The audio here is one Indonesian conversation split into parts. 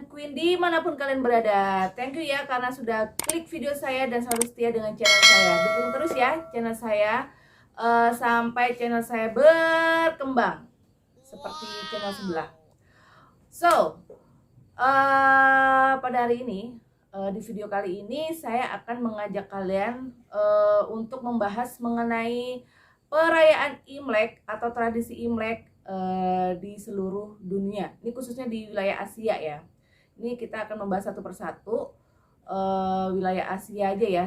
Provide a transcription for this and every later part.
dan Queen dimanapun kalian berada. Thank you ya karena sudah klik video saya dan selalu setia dengan channel saya. Dukung terus ya channel saya sampai channel saya berkembang seperti channel sebelah. So, pada hari ini di video kali ini saya akan mengajak kalian untuk membahas mengenai perayaan Imlek atau tradisi Imlek di seluruh dunia. Ini khususnya di wilayah Asia ya. Ini kita akan membahas satu persatu wilayah Asia aja ya,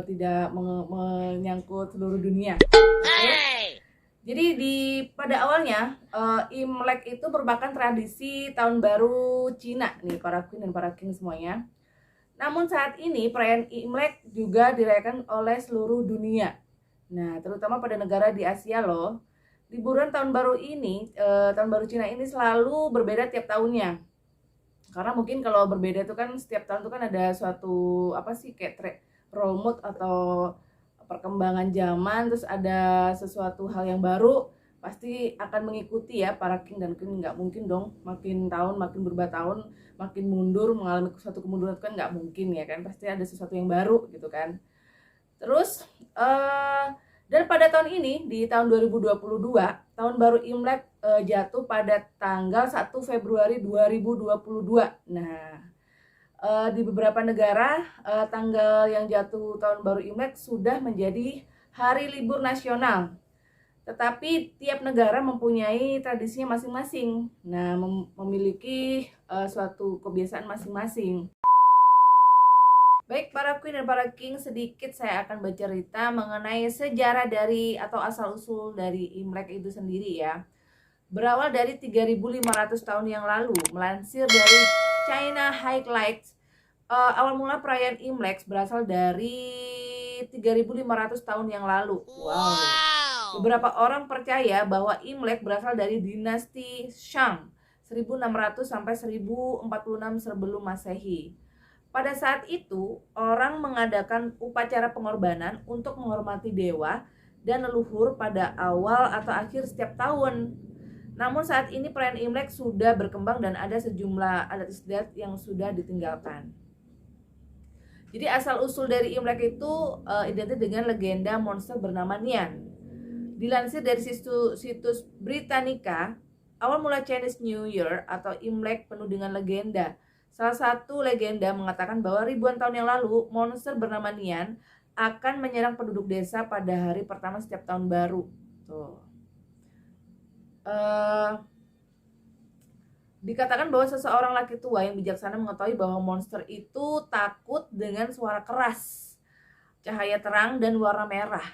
tidak menyangkut seluruh dunia. Okay? Jadi pada awalnya Imlek itu merupakan tradisi tahun baru Cina nih para queen dan para king semuanya. Namun saat ini perayaan Imlek juga dirayakan oleh seluruh dunia. Nah, terutama pada negara di Asia loh. Liburan tahun baru ini, tahun baru Cina ini selalu berbeda tiap tahunnya. Karena mungkin kalau berbeda itu kan setiap tahun itu kan ada suatu kayak role mode atau perkembangan zaman, terus ada sesuatu hal yang baru pasti akan mengikuti ya para king dan queen. Nggak mungkin dong makin tahun makin berubah tahun makin mundur mengalami suatu kemunduran, kan nggak mungkin ya kan, pasti ada sesuatu yang baru gitu kan. Terus dan pada tahun ini, di tahun 2022, tahun baru Imlek jatuh pada tanggal 1 Februari 2022. Nah, di beberapa negara, tanggal yang jatuh tahun baru Imlek sudah menjadi hari libur nasional. Tetapi tiap negara mempunyai tradisinya masing-masing. Nah, memiliki suatu kebiasaan masing-masing. Baik para queen dan para king, sedikit saya akan bercerita mengenai sejarah dari atau asal-usul dari Imlek itu sendiri ya. Berawal dari 3.500 tahun yang lalu, melansir dari China Highlights, awal mula perayaan Imlek berasal dari 3.500 tahun yang lalu. Wow. Beberapa orang percaya bahwa Imlek berasal dari dinasti Shang 1600 sampai 1046 sebelum Masehi. Pada saat itu, orang mengadakan upacara pengorbanan untuk menghormati dewa dan leluhur pada awal atau akhir setiap tahun. Namun saat ini perayaan Imlek sudah berkembang dan ada sejumlah adat istiadat yang sudah ditinggalkan. Jadi asal-usul dari Imlek itu identik dengan legenda monster bernama Nian. Dilansir dari situs Britannica, awal mula Chinese New Year atau Imlek penuh dengan legenda. Salah satu legenda mengatakan bahwa ribuan tahun yang lalu, monster bernama Nian akan menyerang penduduk desa pada hari pertama setiap tahun baru. Tuh. Dikatakan bahwa seseorang laki tua yang bijaksana mengetahui bahwa monster itu takut dengan suara keras, cahaya terang, dan warna merah.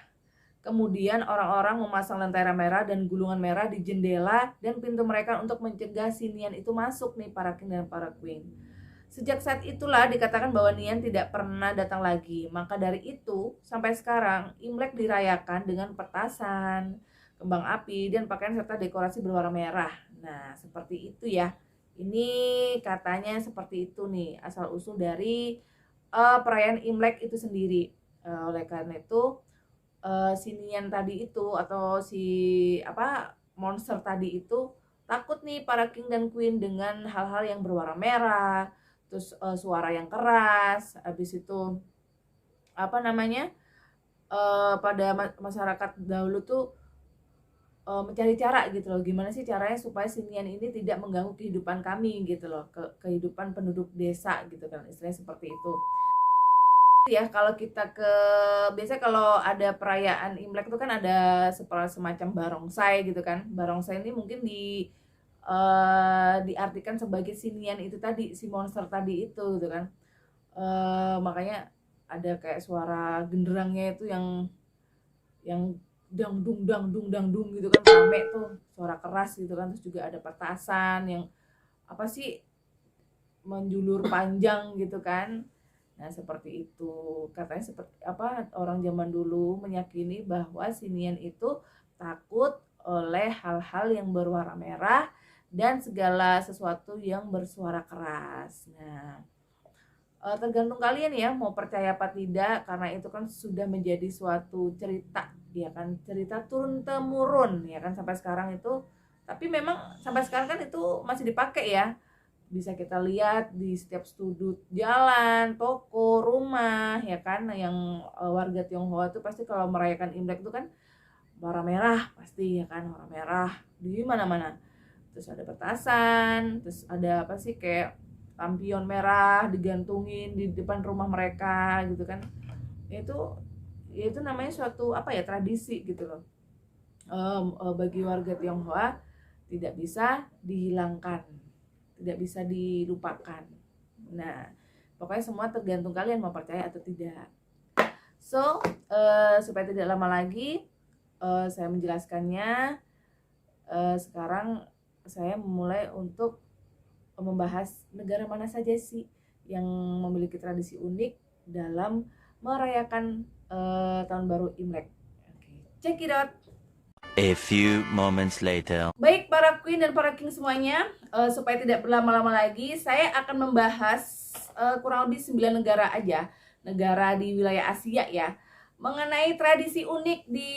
Kemudian orang-orang memasang lentera merah dan gulungan merah di jendela dan pintu mereka untuk mencegah si Nian itu masuk nih para king dan para queen. Sejak saat itulah dikatakan bahwa Nian tidak pernah datang lagi. Maka dari itu sampai sekarang Imlek dirayakan dengan petasan, kembang api, dan pakaian serta dekorasi berwarna merah. Nah seperti itu ya. Ini katanya seperti itu nih asal usul dari perayaan Imlek itu sendiri. Oleh karena itu si Nian tadi itu atau si monster tadi itu takut nih para king dan queen dengan hal-hal yang berwarna merah, terus suara yang keras. Habis itu pada masyarakat dahulu tuh mencari cara gitu loh, gimana sih caranya supaya si Nian ini tidak mengganggu kehidupan kami gitu loh, kehidupan penduduk desa gitu kan, istilahnya seperti itu ya. Kalau kita biasanya kalau ada perayaan Imlek itu kan ada semacam barongsai gitu kan. Barongsai ini mungkin diartikan sebagai si Nian itu tadi, si monster tadi itu gitu kan. Makanya ada kayak suara genderangnya itu yang dangdung gitu kan, rame tuh, suara keras gitu kan. Terus juga ada petasan yang menjulur panjang gitu kan. Nah seperti itu, katanya seperti orang zaman dulu meyakini bahwa si Nian itu takut oleh hal-hal yang berwarna merah dan segala sesuatu yang bersuara keras. Nah tergantung kalian ya mau percaya apa tidak, karena itu kan sudah menjadi suatu cerita ya kan, cerita turun temurun ya kan sampai sekarang itu. Tapi memang sampai sekarang kan itu masih dipakai ya bisa kita lihat di setiap sudut jalan, toko, rumah, ya kan. Yang warga Tionghoa tuh pasti kalau merayakan Imlek itu kan warna merah pasti, ya kan, warna merah di mana-mana. Terus ada petasan, terus ada apa sih, kayak lampion merah digantungin di depan rumah mereka gitu kan. Itu namanya suatu apa ya, tradisi gitu loh. Bagi warga Tionghoa tidak bisa dihilangkan, tidak bisa dilupakan. Nah, pokoknya semua tergantung kalian mau percaya atau tidak. So, supaya tidak lama lagi saya menjelaskannya, sekarang saya memulai untuk membahas negara mana saja sih yang memiliki tradisi unik dalam merayakan tahun baru Imlek. Oke, check it out. A few moments later. Baik para queen dan para king semuanya, supaya tidak berlama-lama lagi, saya akan membahas kurang lebih 9 negara aja, negara di wilayah Asia ya, mengenai tradisi unik di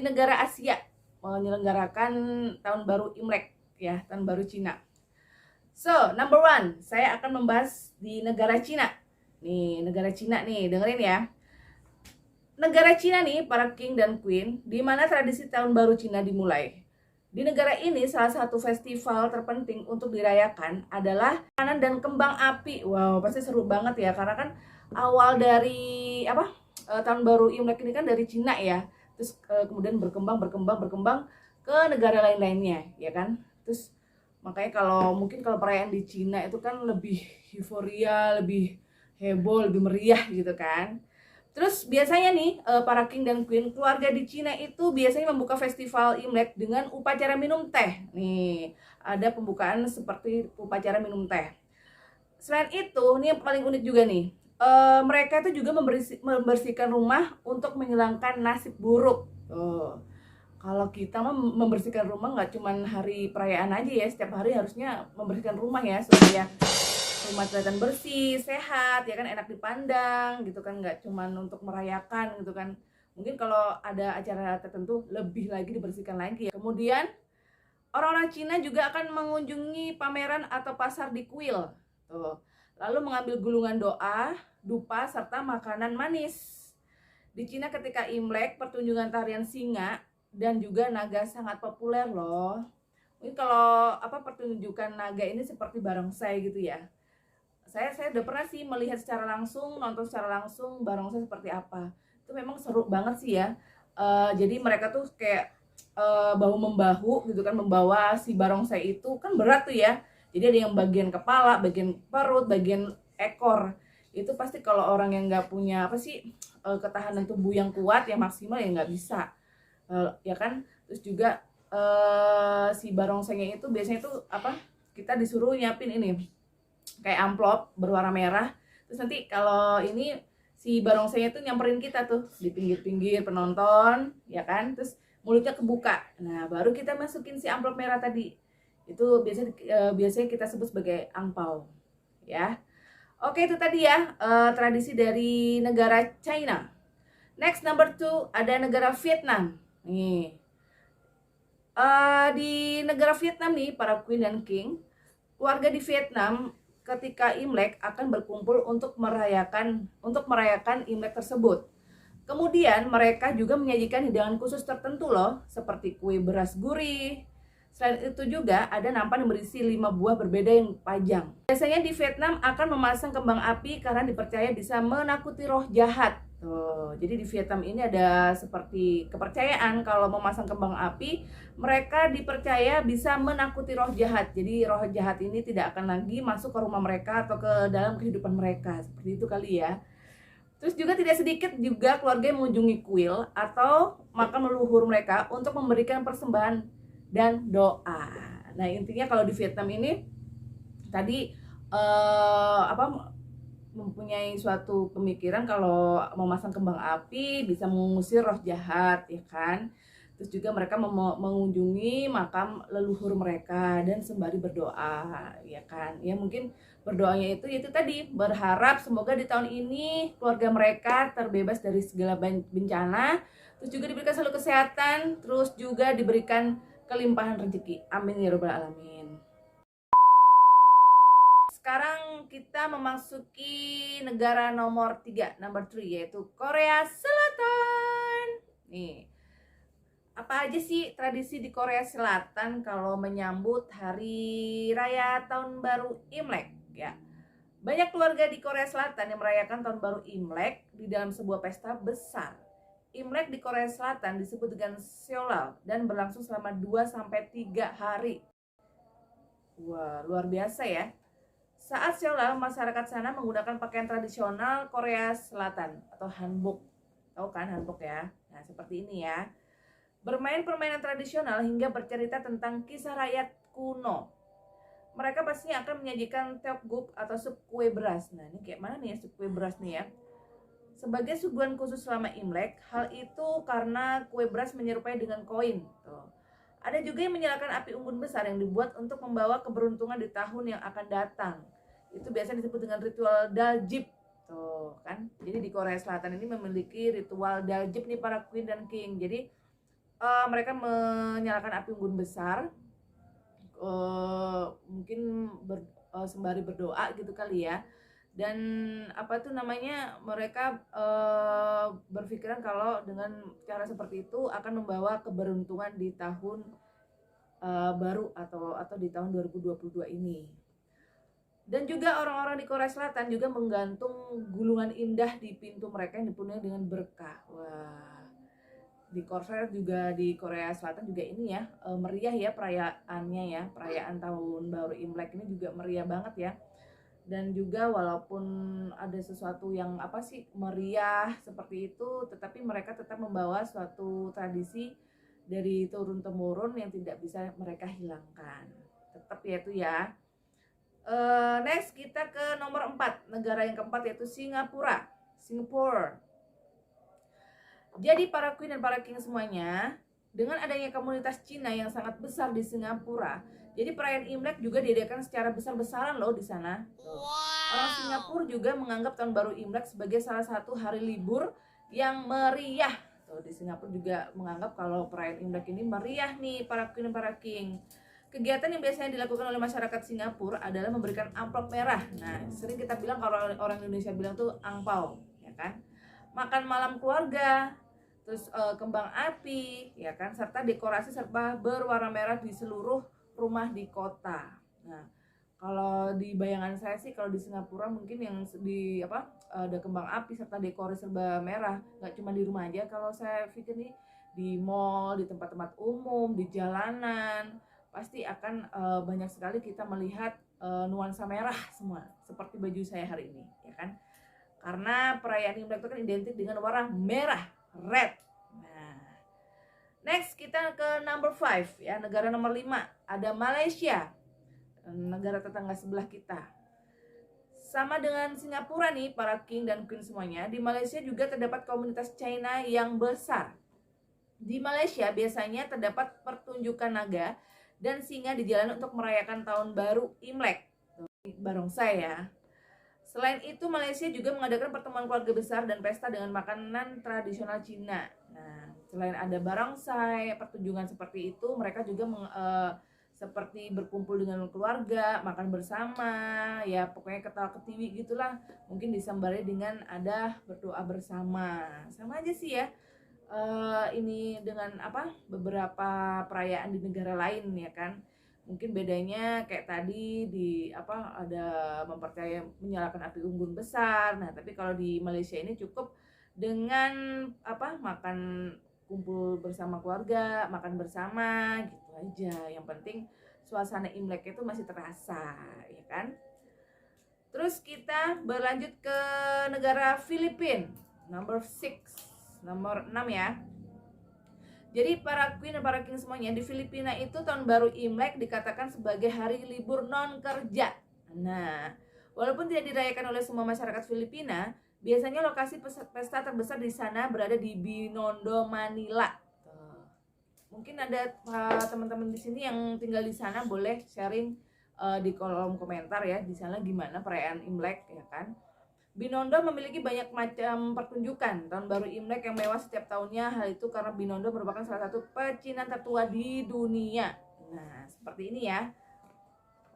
negara Asia menyelenggarakan tahun baru Imlek ya, tahun baru Cina. So, number one, saya akan membahas di negara Cina. Nih, negara Cina nih, dengerin ya. Negara Cina nih, para king dan queen, di mana tradisi tahun baru Cina dimulai. Di negara ini, salah satu festival terpenting untuk dirayakan adalah panen dan kembang api. Wow, pasti seru banget ya, karena kan awal dari tahun baru Imlek ini kan dari Cina ya. Terus kemudian berkembang ke negara lain-lainnya, ya kan? Terus makanya mungkin kalau perayaan di Cina itu kan lebih euforia, lebih heboh, lebih meriah gitu kan. Terus biasanya nih para king dan queen, keluarga di Cina itu biasanya membuka festival Imlek dengan upacara minum teh. Nih, ada pembukaan seperti upacara minum teh. Selain itu, nih yang paling unik juga nih, mereka itu juga membersihkan rumah untuk menghilangkan nasib buruk. Kalau kita mah membersihkan rumah nggak cuma hari perayaan aja ya, setiap hari harusnya membersihkan rumah ya, supaya rumah kelihatan bersih, sehat, ya kan, enak dipandang gitu kan, nggak cuma untuk merayakan gitu kan. Mungkin kalau ada acara tertentu lebih lagi dibersihkan lagi ya. Kemudian orang-orang Cina juga akan mengunjungi pameran atau pasar di kuil. Tuh. Lalu mengambil gulungan doa, dupa, serta makanan manis. Di Cina ketika Imlek, pertunjukan tarian singa dan juga naga sangat populer loh. Mungkin kalau pertunjukan naga ini seperti barongsai gitu ya. Saya udah pernah sih melihat nonton secara langsung barongsai seperti apa. Itu memang seru banget sih ya. Jadi mereka tuh kayak bahu membahu gitu kan, membawa si barongsai itu kan berat tuh ya. Jadi ada yang bagian kepala, bagian perut, bagian ekor. Itu pasti kalau orang yang nggak punya ketahanan tubuh yang kuat, yang maksimal, ya nggak bisa, ya kan. Terus juga si barongsainya itu biasanya tuh kita disuruh nyiapin ini kayak amplop berwarna merah. Terus nanti kalau ini si barongsainya tuh nyamperin kita tuh di pinggir-pinggir penonton, ya kan. Terus mulutnya kebuka. Nah, baru kita masukin si amplop merah tadi. Itu biasanya kita sebut sebagai angpau, ya. Oke, itu tadi ya tradisi dari negara China. Next, number 2, ada negara Vietnam. Nih, di negara Vietnam nih, para queen dan king, keluarga di Vietnam ketika Imlek akan berkumpul untuk merayakan Imlek tersebut. Kemudian mereka juga menyajikan hidangan khusus tertentu loh, seperti kue beras gurih. Selain itu juga ada nampan yang berisi 5 buah berbeda yang panjang. Biasanya di Vietnam akan memasang kembang api karena dipercaya bisa menakuti roh jahat. Jadi di Vietnam ini ada seperti kepercayaan kalau memasang kembang api, mereka dipercaya bisa menakuti roh jahat. Jadi roh jahat ini tidak akan lagi masuk ke rumah mereka atau ke dalam kehidupan mereka. Seperti itu kali ya. Terus juga tidak sedikit juga keluarga yang mengunjungi kuil atau makam leluhur mereka untuk memberikan persembahan dan doa. Nah, intinya kalau di Vietnam ini tadi mempunyai suatu pemikiran kalau memasang kembang api bisa mengusir roh jahat, ya kan. Terus juga mereka mengunjungi makam leluhur mereka dan sembari berdoa, ya kan. Ya mungkin berdoanya itu tadi, berharap semoga di tahun ini keluarga mereka terbebas dari segala bencana, terus juga diberikan selalu kesehatan, terus juga diberikan kelimpahan rezeki. Amin ya rabbal alamin. sekarang kita memasuki negara nomor 3, number 3, yaitu Korea Selatan. Nih, apa aja sih tradisi di Korea Selatan kalau menyambut hari raya tahun baru Imlek ya? Banyak keluarga di Korea Selatan yang merayakan tahun baru Imlek di dalam sebuah pesta besar. Imlek di Korea Selatan disebut dengan Seollal dan berlangsung selama 2-3 hari. Wah, luar biasa ya. Saat Seollal, masyarakat sana menggunakan pakaian tradisional Korea Selatan atau hanbok. Tahu kan hanbok ya? Nah, seperti ini ya. Bermain permainan tradisional hingga bercerita tentang kisah rakyat kuno. Mereka pastinya akan menyajikan tteokguk atau sup kue beras. Nah, ini kayak mana nih ya sup kue beras nih ya? Sebagai suguhan khusus selama Imlek, hal itu karena kue beras menyerupai dengan koin. Tuh. Ada juga yang menyalakan api unggun besar yang dibuat untuk membawa keberuntungan di tahun yang akan datang. Itu biasa disebut dengan ritual daljib. Tuh kan. Jadi di Korea Selatan ini memiliki ritual daljib nih para queen dan king. Jadi mereka menyalakan api unggun besar. Mungkin sembari berdoa gitu kali ya. Dan apa tuh namanya, mereka berpikiran kalau dengan cara seperti itu akan membawa keberuntungan di tahun baru atau di tahun 2022 ini. Dan juga orang-orang di Korea Selatan juga menggantung gulungan indah di pintu mereka yang dipenuhi dengan berkah. Wah, di Korea juga, di Korea Selatan juga ini ya meriah ya perayaannya ya. Perayaan tahun baru Imlek ini juga meriah banget ya. Dan juga walaupun ada sesuatu yang apa sih meriah seperti itu, tetapi mereka tetap membawa suatu tradisi dari turun temurun yang tidak bisa mereka hilangkan. Tetap yaitu ya. Next kita ke nomor 4, negara yang keempat yaitu Singapura. Jadi para queen dan para king semuanya, dengan adanya komunitas Cina yang sangat besar di Singapura, jadi perayaan Imlek juga diadakan secara besar-besaran loh di sana. Orang Singapura juga menganggap tahun baru Imlek sebagai salah satu hari libur yang meriah. Tuh, di Singapura juga menganggap kalau perayaan Imlek ini meriah nih para queen dan para king. Kegiatan yang biasanya dilakukan oleh masyarakat Singapura adalah memberikan amplop merah. Nah, sering kita bilang kalau orang Indonesia bilang tuh angpau, ya kan? Makan malam keluarga, terus kembang api, ya kan? Serta dekorasi serba berwarna merah di seluruh rumah di kota. Nah, kalau di bayangan saya sih kalau di Singapura mungkin yang di ada kembang api serta dekorasi serba merah, nggak cuma di rumah aja. Kalau saya pikir nih di mall, di tempat-tempat umum, di jalanan, pasti akan banyak sekali kita melihat nuansa merah semua seperti baju saya hari ini, ya kan? Karena perayaan Imlek itu kan identik dengan warna merah, red. Nah, next kita ke number 5 ya, negara nomor 5 ada Malaysia, negara tetangga sebelah kita. Sama dengan Singapura nih para king dan queen semuanya, di Malaysia juga terdapat komunitas China yang besar. Di Malaysia biasanya terdapat pertunjukan naga dan singa di jalan untuk merayakan tahun baru Imlek, barongsai ya. Selain itu Malaysia juga mengadakan pertemuan keluarga besar dan pesta dengan makanan tradisional Cina. Nah, selain ada barongsai, pertunjukan seperti itu, mereka juga seperti berkumpul dengan keluarga, makan bersama, ya pokoknya ketawa ketiwi gitulah. Mungkin disembari dengan ada berdoa bersama. Sama aja sih ya. Ini dengan beberapa perayaan di negara lain ya kan. Mungkin bedanya kayak tadi di ada menyalakan api unggun besar. Nah, tapi kalau di Malaysia ini cukup dengan makan, kumpul bersama keluarga, makan bersama gitu aja. Yang penting suasana Imlek itu masih terasa, ya kan? Terus kita berlanjut ke negara Filipina, nomor 6 ya. Jadi para queen dan para king semuanya di Filipina itu tahun baru Imlek dikatakan sebagai hari libur non kerja. Nah, walaupun tidak dirayakan oleh semua masyarakat Filipina, biasanya lokasi pesta terbesar di sana berada di Binondo, Manila. Mungkin ada teman-teman di sini yang tinggal di sana, boleh sharing di kolom komentar ya, di sana gimana perayaan Imlek ya kan. Binondo memiliki banyak macam pertunjukan tahun baru Imlek yang mewah setiap tahunnya. Hal itu karena Binondo merupakan salah satu pecinan tertua di dunia. Nah, seperti ini ya.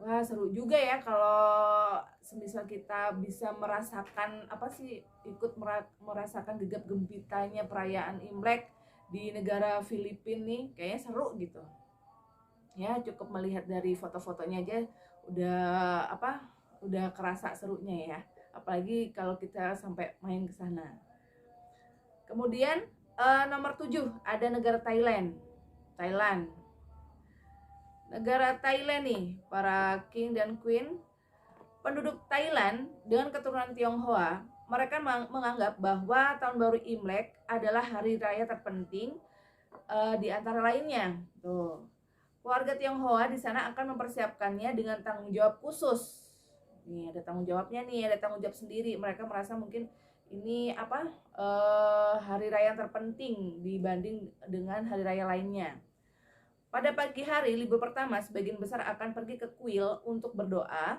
Wah, seru juga ya kalau semisal kita bisa merasakan merasakan gegap gempitanya perayaan Imlek di negara Filipina nih, kayaknya seru gitu. Ya, cukup melihat dari foto-fotonya aja udah udah kerasa serunya ya. Apalagi kalau kita sampai main ke sana. Kemudian nomor 7 ada negara Thailand. Negara Thailand nih, para king dan queen, penduduk Thailand dengan keturunan Tionghoa, mereka menganggap bahwa Tahun Baru Imlek adalah hari raya terpenting di antara lainnya. Tuh. Keluarga Tionghoa di sana akan mempersiapkannya dengan tanggung jawab khusus. Nih, ada tanggung jawabnya nih, ada tanggung jawab sendiri. Mereka merasa mungkin ini hari raya terpenting dibanding dengan hari raya lainnya. Pada pagi hari libur pertama, sebagian besar akan pergi ke kuil untuk berdoa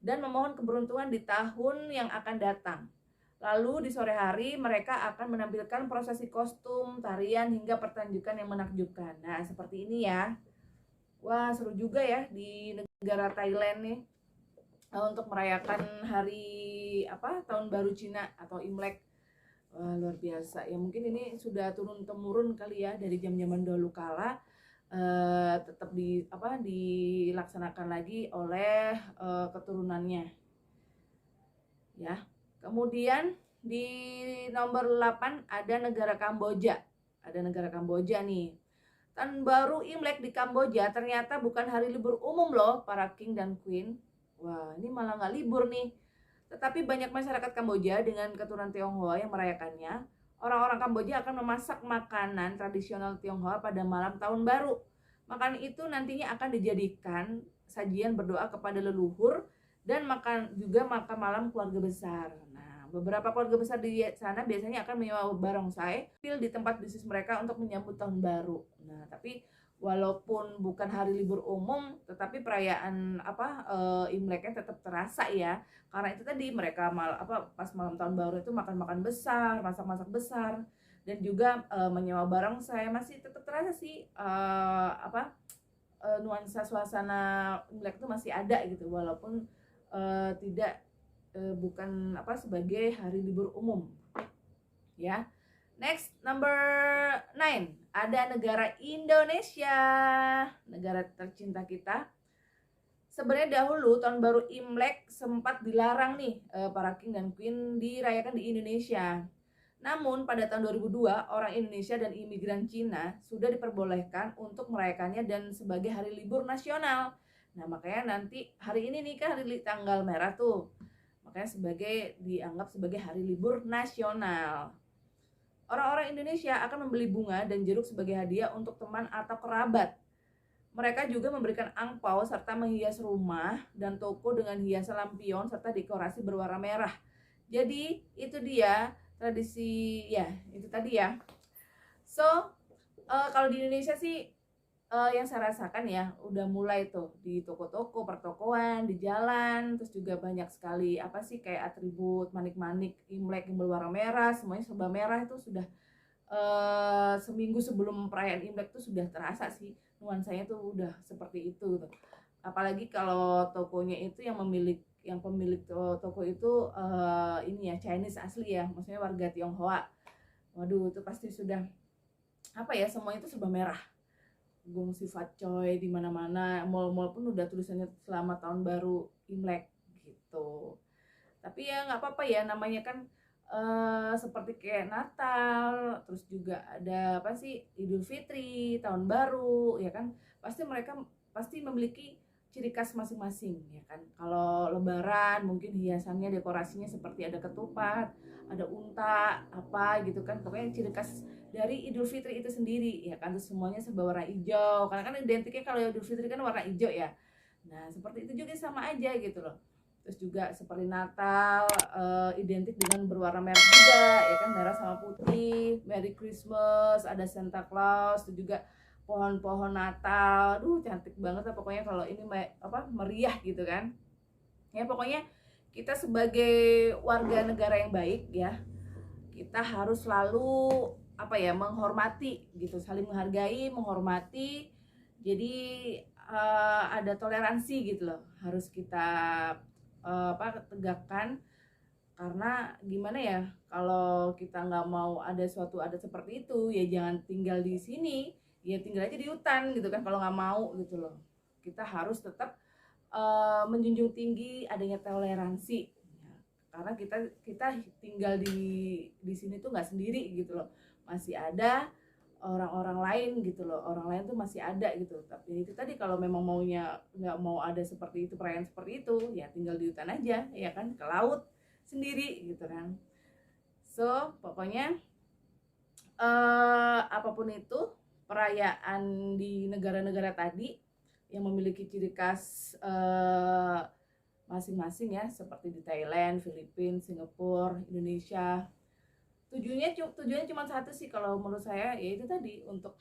dan memohon keberuntungan di tahun yang akan datang. Lalu di sore hari mereka akan menampilkan prosesi kostum, tarian hingga pertunjukan yang menakjubkan. Nah, seperti ini ya. Wah, seru juga ya di negara Thailand nih untuk merayakan hari Tahun Baru Cina atau Imlek. Wah, luar biasa. Ya mungkin ini sudah turun temurun kali ya dari zaman-zaman dahulu kala. Tetap dilaksanakan lagi oleh keturunannya ya. Kemudian di nomor 8 ada negara Kamboja. Nih. Tahun Baru Imlek di Kamboja ternyata bukan hari libur umum loh para king dan queen. Wah, ini malah nggak libur nih. Tetapi banyak masyarakat Kamboja dengan keturunan Tionghoa yang merayakannya. Orang-orang Kamboja akan memasak makanan tradisional Tionghoa pada malam tahun baru. Makanan itu nantinya akan dijadikan sajian berdoa kepada leluhur dan makan malam keluarga besar. Nah, beberapa keluarga besar di sana biasanya akan menyewa barongsai di tempat bisnis mereka untuk menyambut tahun baru. Nah, tapi walaupun bukan hari libur umum, tetapi perayaan Imleknya tetap terasa ya. Karena itu tadi mereka pas malam tahun baru itu makan-makan besar, masak-masak besar, dan juga menyewa barongsai. Masih tetap terasa sih nuansa suasana Imlek itu masih ada gitu, walaupun tidak bukan sebagai hari libur umum ya. Next, number 9 ada negara Indonesia, negara tercinta kita. Sebenarnya dahulu Tahun Baru Imlek sempat dilarang nih para king dan queen dirayakan di Indonesia. Namun pada tahun 2002 orang Indonesia dan imigran Cina sudah diperbolehkan untuk merayakannya dan sebagai hari libur nasional. Nah, makanya nanti hari ini nih kan hari tanggal merah tuh. Makanya dianggap sebagai hari libur nasional. Orang-orang Indonesia akan membeli bunga dan jeruk sebagai hadiah untuk teman atau kerabat. Mereka juga memberikan angpau serta menghias rumah dan toko dengan hiasan lampion serta dekorasi berwarna merah. Jadi itu dia tradisi ya, itu tadi ya. So, kalau di Indonesia sih yang saya rasakan ya udah mulai tuh di toko-toko, pertokoan, di jalan, terus juga banyak sekali kayak atribut manik-manik Imlek yang berwarna merah, semuanya serba merah itu sudah seminggu sebelum perayaan Imlek tuh sudah terasa sih nuansanya tuh udah seperti itu tuh. Apalagi kalau tokonya itu yang pemilik toko itu ini ya Chinese asli ya, maksudnya warga Tionghoa. Waduh, itu pasti sudah semuanya itu serba merah. Gong Sifat Coy di mana-mana, mall-mall pun udah tulisannya Selamat Tahun Baru Imlek gitu. Tapi ya nggak apa-apa ya, namanya kan seperti kayak Natal, terus juga ada Idul Fitri, Tahun Baru, ya kan? Mereka pasti memiliki ciri khas masing-masing, ya kan? Kalau Lebaran mungkin hiasannya, dekorasinya seperti ada ketupat, ada unta, gitu kan? Pokoknya ciri khas dari Idul Fitri itu sendiri, ya kan? Terus semuanya serba warna hijau, karena kan identiknya kalau Idul Fitri kan warna hijau ya. Nah, seperti itu juga sama aja gitu loh. Terus juga seperti Natal identik dengan berwarna merah juga, ya kan, merah sama putih. Merry Christmas, ada Santa Claus, itu juga pohon-pohon Natal. Cantik banget lah pokoknya kalau ini meriah gitu kan. Ya pokoknya kita sebagai warga negara yang baik ya, kita harus selalu menghormati gitu, saling menghargai, menghormati. Jadi ada toleransi gitu loh, harus kita tegakkan. Karena gimana ya, kalau kita nggak mau ada suatu adat seperti itu, ya jangan tinggal di sini, ya tinggal aja di hutan gitu kan, kalau nggak mau gitu loh. Kita harus tetap menjunjung tinggi adanya toleransi ya, karena kita tinggal di sini tuh nggak sendiri gitu loh, masih ada orang-orang lain gitu loh, orang lain tuh masih ada gitu. Tapi itu tadi, kalau memang maunya nggak mau ada seperti itu, perayaan seperti itu, ya tinggal di hutan aja ya kan, ke laut sendiri gitu kan. So pokoknya apapun itu perayaan di negara-negara tadi yang memiliki ciri khas masing-masing ya, seperti di Thailand, Filipina, Singapura, Indonesia, tujuannya cuma satu sih kalau menurut saya, yaitu tadi untuk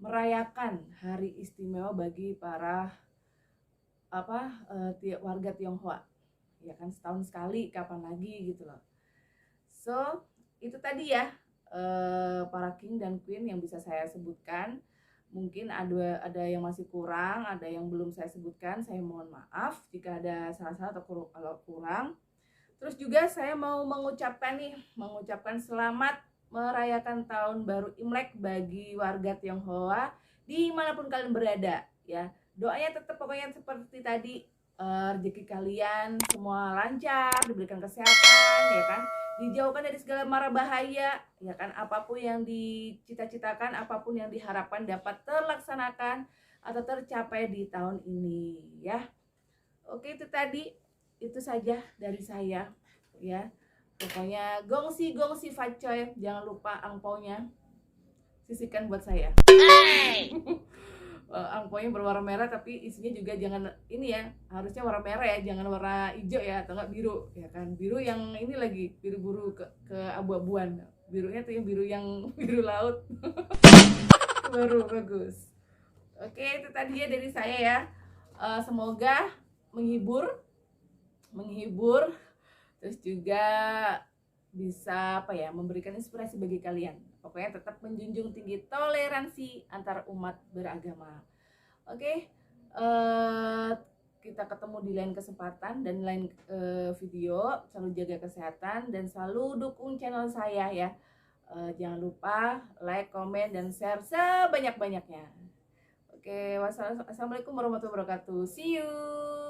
merayakan hari istimewa bagi para warga Tionghoa ya kan, setahun sekali, kapan lagi gitu loh. So itu tadi ya para king dan queen yang bisa saya sebutkan. Mungkin ada yang masih kurang, ada yang belum saya sebutkan, saya mohon maaf jika ada salah-salah atau kalau kurang. Terus juga saya mau mengucapkan selamat merayakan tahun baru Imlek bagi warga Tionghoa dimanapun kalian berada ya. Doanya tetap pokoknya seperti tadi, rezeki kalian semua lancar, diberikan kesehatan ya kan, dijauhkan dari segala mara bahaya ya kan, apapun yang dicita-citakan, apapun yang diharapkan dapat terlaksanakan atau tercapai di tahun ini ya. Oke, itu saja dari saya ya. Pokoknya gongsi facoy, jangan lupa angpaunya sisihkan buat saya. Angpaunya berwarna merah, tapi isinya juga jangan ini ya, harusnya warna merah ya, jangan warna hijau ya, atau enggak biru ya kan, biru yang ini lagi, biru ke abu-abuan, birunya tuh yang biru laut. Baru bagus. Oke, itu tadi ya dari saya ya. Semoga menghibur, terus juga bisa memberikan inspirasi bagi kalian. Pokoknya tetap menjunjung tinggi toleransi antar umat beragama. Oke, kita ketemu di lain kesempatan dan lain video. Selalu jaga kesehatan dan selalu dukung channel saya ya. Jangan lupa like, komen, dan share sebanyak-banyaknya. Oke, wassalamualaikum warahmatullahi wabarakatuh. See you,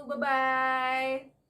bye bye.